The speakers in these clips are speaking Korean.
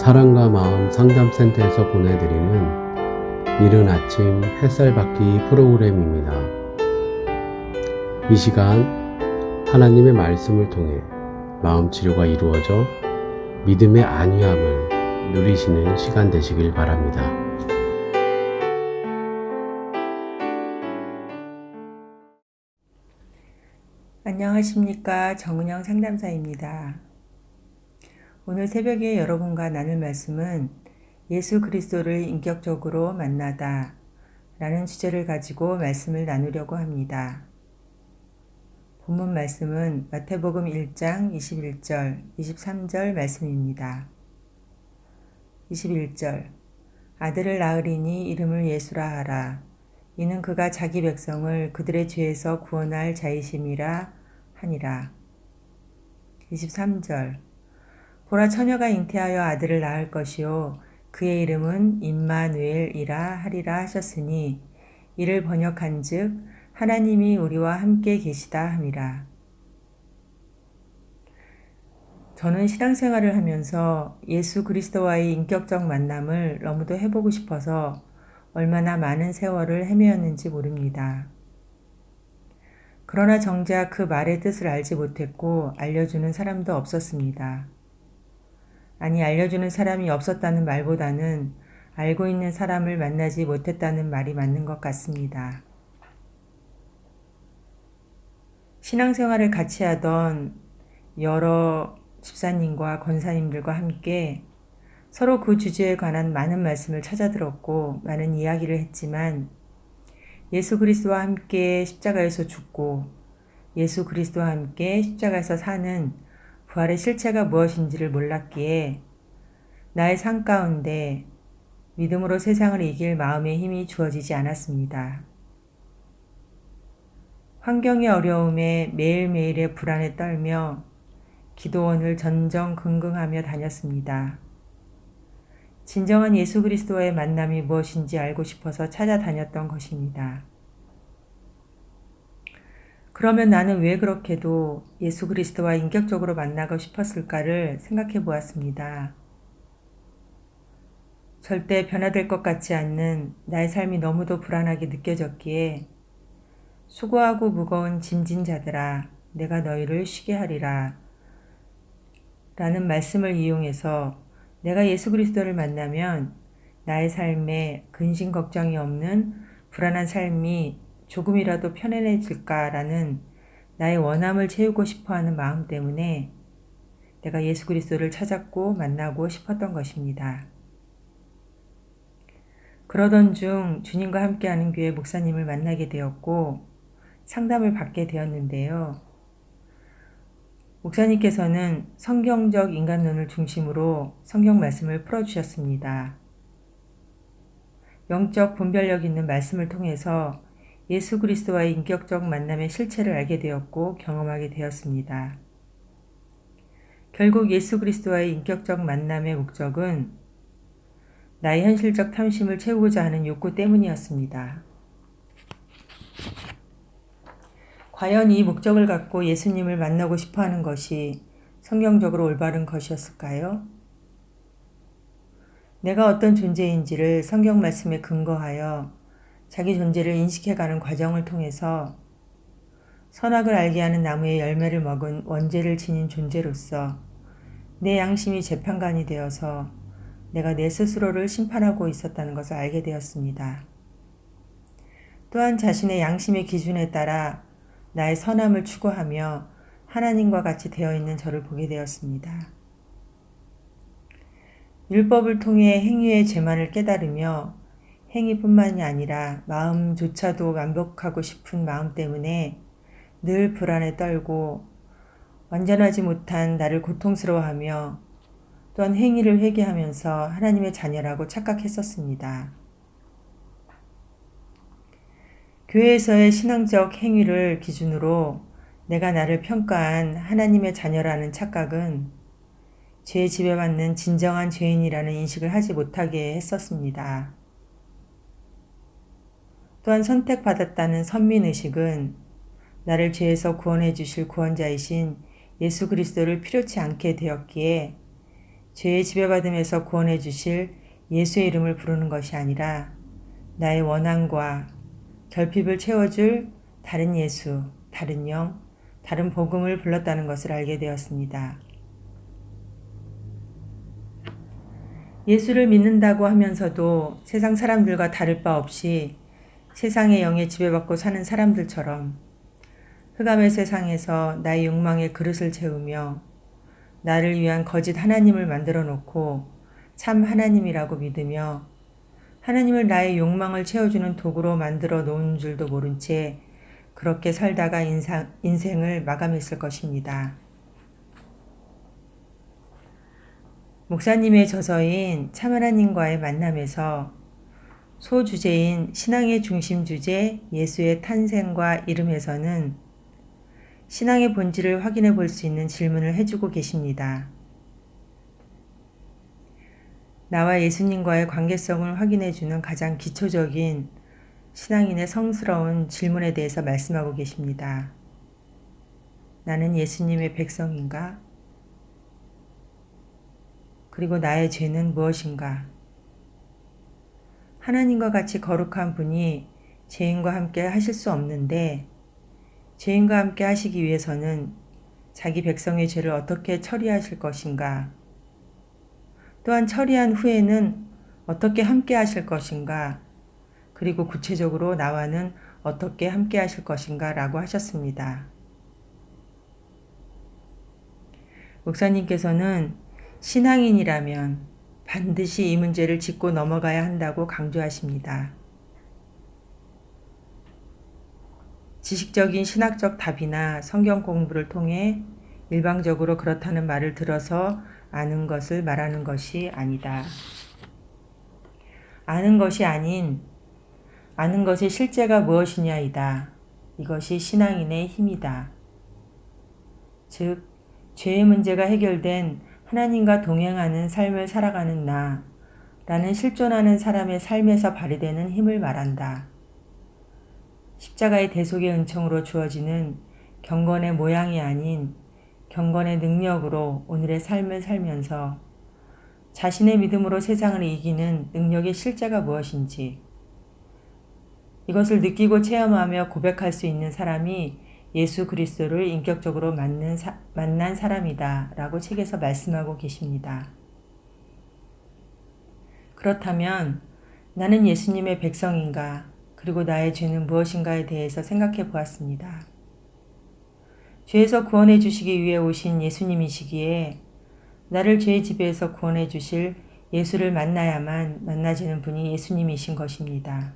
사랑과 마음 상담센터에서 보내드리는 이른 아침 햇살 받기 프로그램입니다. 이 시간 하나님의 말씀을 통해 마음 치료가 이루어져 믿음의 안위함을 누리시는 시간 되시길 바랍니다. 안녕하십니까. 정은영 상담사입니다. 오늘 새벽에 여러분과 나눌 말씀은 예수 그리스도를 인격적으로 만나다 라는 주제를 가지고 말씀을 나누려고 합니다. 본문 말씀은 마태복음 1장 21절, 23절 말씀입니다. 21절 아들을 낳으리니 이름을 예수라 하라. 이는 그가 자기 백성을 그들의 죄에서 구원할 자이심이라 하니라. 23절 보라 처녀가 잉태하여 아들을 낳을 것이요 그의 이름은 임마누엘이라 하리라 하셨으니 이를 번역한즉 하나님이 우리와 함께 계시다 함이라. 저는 신앙생활을 하면서 예수 그리스도와의 인격적 만남을 너무도 해보고 싶어서 얼마나 많은 세월을 헤매었는지 모릅니다. 그러나 정작 그 말의 뜻을 알지 못했고 알려주는 사람도 없었습니다. 아니, 알려주는 사람이 없었다는 말보다는 알고 있는 사람을 만나지 못했다는 말이 맞는 것 같습니다. 신앙생활을 같이 하던 여러 집사님과 권사님들과 함께 서로 그 주제에 관한 많은 말씀을 찾아 들었고 많은 이야기를 했지만 예수 그리스도와 함께 십자가에서 죽고 예수 그리스도와 함께 십자가에서 사는 부활의 실체가 무엇인지를 몰랐기에 나의 삶 가운데 믿음으로 세상을 이길 마음의 힘이 주어지지 않았습니다. 환경의 어려움에 매일매일의 불안에 떨며 기도원을 전전긍긍하며 다녔습니다. 진정한 예수 그리스도와의 만남이 무엇인지 알고 싶어서 찾아다녔던 것입니다. 그러면 나는 왜 그렇게도 예수 그리스도와 인격적으로 만나고 싶었을까를 생각해 보았습니다. 절대 변화될 것 같지 않는 나의 삶이 너무도 불안하게 느껴졌기에 수고하고 무거운 짐진 자들아 내가 너희를 쉬게 하리라 라는 말씀을 이용해서 내가 예수 그리스도를 만나면 나의 삶에 근심 걱정이 없는 불안한 삶이 조금이라도 편안해질까라는 나의 원함을 채우고 싶어하는 마음 때문에 내가 예수 그리스도를 찾았고 만나고 싶었던 것입니다. 그러던 중 주님과 함께하는 교회 목사님을 만나게 되었고 상담을 받게 되었는데요. 목사님께서는 성경적 인간론을 중심으로 성경 말씀을 풀어주셨습니다. 영적 분별력 있는 말씀을 통해서 예수 그리스도와의 인격적 만남의 실체를 알게 되었고 경험하게 되었습니다. 결국 예수 그리스도와의 인격적 만남의 목적은 나의 현실적 탐심을 채우고자 하는 욕구 때문이었습니다. 과연 이 목적을 갖고 예수님을 만나고 싶어하는 것이 성경적으로 올바른 것이었을까요? 내가 어떤 존재인지를 성경 말씀에 근거하여 자기 존재를 인식해가는 과정을 통해서 선악을 알게 하는 나무의 열매를 먹은 원죄를 지닌 존재로서 내 양심이 재판관이 되어서 내가 내 스스로를 심판하고 있었다는 것을 알게 되었습니다. 또한 자신의 양심의 기준에 따라 나의 선함을 추구하며 하나님과 같이 되어 있는 저를 보게 되었습니다. 율법을 통해 행위의 죄만을 깨달으며 행위뿐만이 아니라 마음조차도 완벽하고 싶은 마음 때문에 늘 불안에 떨고 완전하지 못한 나를 고통스러워하며 또한 행위를 회개하면서 하나님의 자녀라고 착각했었습니다. 교회에서의 신앙적 행위를 기준으로 내가 나를 평가한 하나님의 자녀라는 착각은 죄에 지배받는 진정한 죄인이라는 인식을 하지 못하게 했었습니다. 또한 선택받았다는 선민의식은 나를 죄에서 구원해 주실 구원자이신 예수 그리스도를 필요치 않게 되었기에 죄의 지배받음에서 구원해 주실 예수의 이름을 부르는 것이 아니라 나의 원한과 결핍을 채워줄 다른 예수, 다른 영, 다른 복음을 불렀다는 것을 알게 되었습니다. 예수를 믿는다고 하면서도 세상 사람들과 다를 바 없이 세상의 영에 지배받고 사는 사람들처럼 흑암의 세상에서 나의 욕망의 그릇을 채우며 나를 위한 거짓 하나님을 만들어 놓고 참 하나님이라고 믿으며 하나님을 나의 욕망을 채워주는 도구로 만들어 놓은 줄도 모른 채 그렇게 살다가 인생을 마감했을 것입니다. 목사님의 저서인 참 하나님과의 만남에서 소주제인 신앙의 중심 주제 예수의 탄생과 이름에서는 신앙의 본질을 확인해 볼 수 있는 질문을 해주고 계십니다. 나와 예수님과의 관계성을 확인해 주는 가장 기초적인 신앙인의 성스러운 질문에 대해서 말씀하고 계십니다. 나는 예수님의 백성인가? 그리고 나의 죄는 무엇인가? 하나님과 같이 거룩한 분이 죄인과 함께 하실 수 없는데 죄인과 함께 하시기 위해서는 자기 백성의 죄를 어떻게 처리하실 것인가? 또한 처리한 후에는 어떻게 함께 하실 것인가? 그리고 구체적으로 나와는 어떻게 함께 하실 것인가? 라고 하셨습니다. 목사님께서는 신앙인이라면 반드시 이 문제를 짚고 넘어가야 한다고 강조하십니다. 지식적인 신학적 답이나 성경 공부를 통해 일방적으로 그렇다는 말을 들어서 아는 것을 말하는 것이 아니다. 아는 것이 아닌 아는 것의 실제가 무엇이냐이다. 이것이 신앙인의 힘이다. 즉, 죄의 문제가 해결된 하나님과 동행하는 삶을 살아가는 나라는 실존하는 사람의 삶에서 발휘되는 힘을 말한다. 십자가의 대속의 은총으로 주어지는 경건의 모양이 아닌 경건의 능력으로 오늘의 삶을 살면서 자신의 믿음으로 세상을 이기는 능력의 실제가 무엇인지 이것을 느끼고 체험하며 고백할 수 있는 사람이 예수 그리스도를 인격적으로 만난 사람이다 라고 책에서 말씀하고 계십니다. 그렇다면 나는 예수님의 백성인가? 그리고 나의 죄는 무엇인가에 대해서 생각해 보았습니다. 죄에서 구원해 주시기 위해 오신 예수님이시기에 나를 죄의 지배에서 구원해 주실 예수를 만나야만 만나지는 분이 예수님이신 것입니다.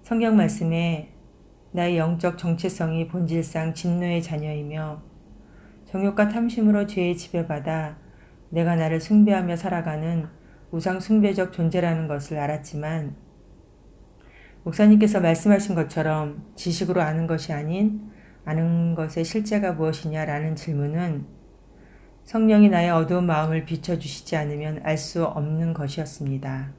성경 말씀에 나의 영적 정체성이 본질상 진노의 자녀이며 정욕과 탐심으로 죄에 지배받아 내가 나를 숭배하며 살아가는 우상 숭배적 존재라는 것을 알았지만 목사님께서 말씀하신 것처럼 지식으로 아는 것이 아닌 아는 것의 실제가 무엇이냐라는 질문은 성령이 나의 어두운 마음을 비춰주시지 않으면 알 수 없는 것이었습니다.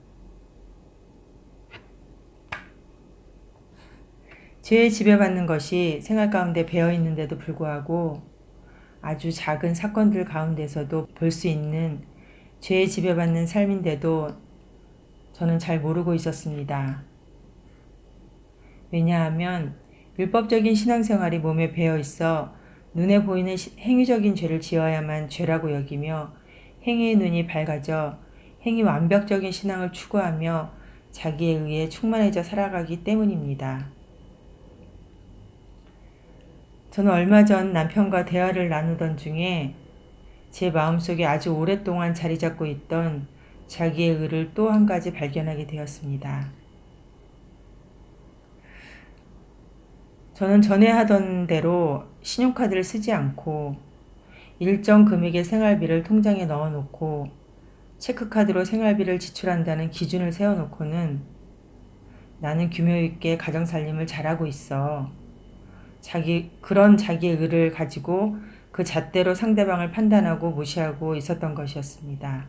죄에 지배받는 것이 생활 가운데 배어 있는데도 불구하고 아주 작은 사건들 가운데서도 볼 수 있는 죄에 지배받는 삶인데도 저는 잘 모르고 있었습니다. 왜냐하면 율법적인 신앙생활이 몸에 배어 있어 눈에 보이는 행위적인 죄를 지어야만 죄라고 여기며 행위의 눈이 밝아져 행위 완벽적인 신앙을 추구하며 자기에 의해 충만해져 살아가기 때문입니다. 저는 얼마 전 남편과 대화를 나누던 중에 제 마음속에 아주 오랫동안 자리 잡고 있던 자기의 의를 또 한 가지 발견하게 되었습니다. 저는 전에 하던 대로 신용카드를 쓰지 않고 일정 금액의 생활비를 통장에 넣어놓고 체크카드로 생활비를 지출한다는 기준을 세워놓고는 나는 규모 있게 가정살림을 잘하고 있어. 그런 자기의 의를 가지고 그 잣대로 상대방을 판단하고 무시하고 있었던 것이었습니다.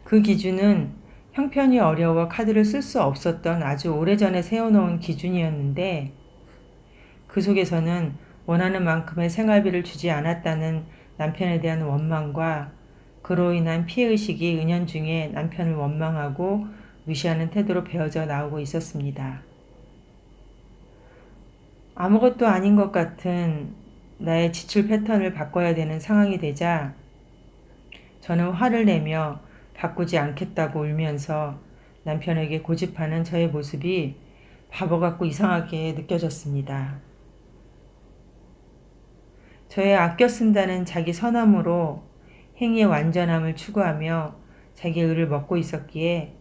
그 기준은 형편이 어려워 카드를 쓸 수 없었던 아주 오래전에 세워놓은 기준이었는데 그 속에서는 원하는 만큼의 생활비를 주지 않았다는 남편에 대한 원망과 그로 인한 피해의식이 은연중에 남편을 원망하고 무시하는 태도로 배어져 나오고 있었습니다. 아무것도 아닌 것 같은 나의 지출 패턴을 바꿔야 되는 상황이 되자 저는 화를 내며 바꾸지 않겠다고 울면서 남편에게 고집하는 저의 모습이 바보 같고 이상하게 느껴졌습니다. 저의 아껴 쓴다는 자기 선함으로 행위의 완전함을 추구하며 자기의 의를 먹고 있었기에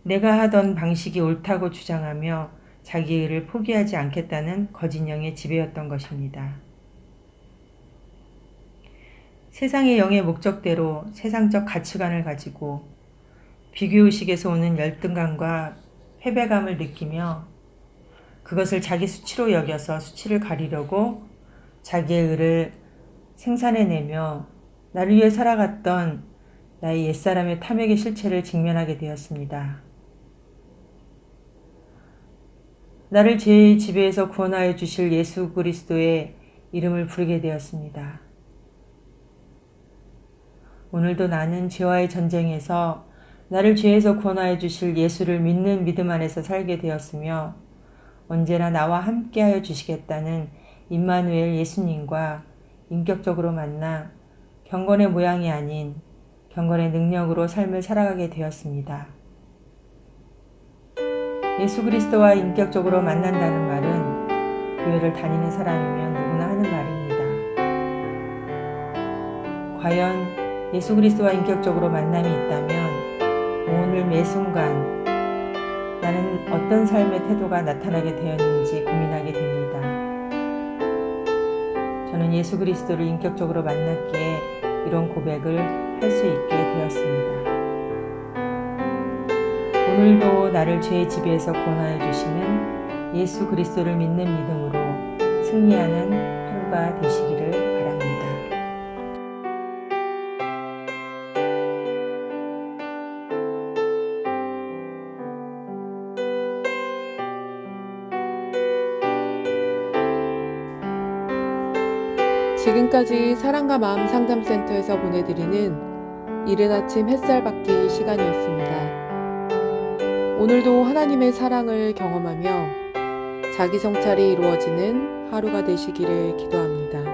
내가 하던 방식이 옳다고 주장하며 자기의 의를 포기하지 않겠다는 거짓 영의 지배였던 것입니다. 세상의 영의 목적대로 세상적 가치관을 가지고 비교의식에서 오는 열등감과 패배감을 느끼며 그것을 자기 수치로 여겨서 수치를 가리려고 자기의 의를 생산해내며 나를 위해 살아갔던 나의 옛사람의 탐욕의 실체를 직면하게 되었습니다. 나를 죄의 지배에서 구원하여 주실 예수 그리스도의 이름을 부르게 되었습니다. 오늘도 나는 죄와의 전쟁에서 나를 죄에서 구원하여 주실 예수를 믿는 믿음 안에서 살게 되었으며 언제나 나와 함께하여 주시겠다는 임마누엘 예수님과 인격적으로 만나 경건의 모양이 아닌 경건의 능력으로 삶을 살아가게 되었습니다. 예수 그리스도와 인격적으로 만난다는 말은 교회를 다니는 사람이면 누구나 하는 말입니다. 과연 예수 그리스도와 인격적으로 만남이 있다면 오늘 매 순간 나는 어떤 삶의 태도가 나타나게 되었는지 고민하게 됩니다. 저는 예수 그리스도를 인격적으로 만났기에 이런 고백을 할 수 있게 되었습니다. 오늘도 나를 죄의 지배에서 구원하여 주시는 예수 그리스도를 믿는 믿음으로 승리하는 하루가 되시기를 바랍니다. 지금까지 사랑과 마음 상담센터에서 보내드리는 이른 아침 햇살 받기 시간이었습니다. 오늘도 하나님의 사랑을 경험하며 자기 성찰이 이루어지는 하루가 되시기를 기도합니다.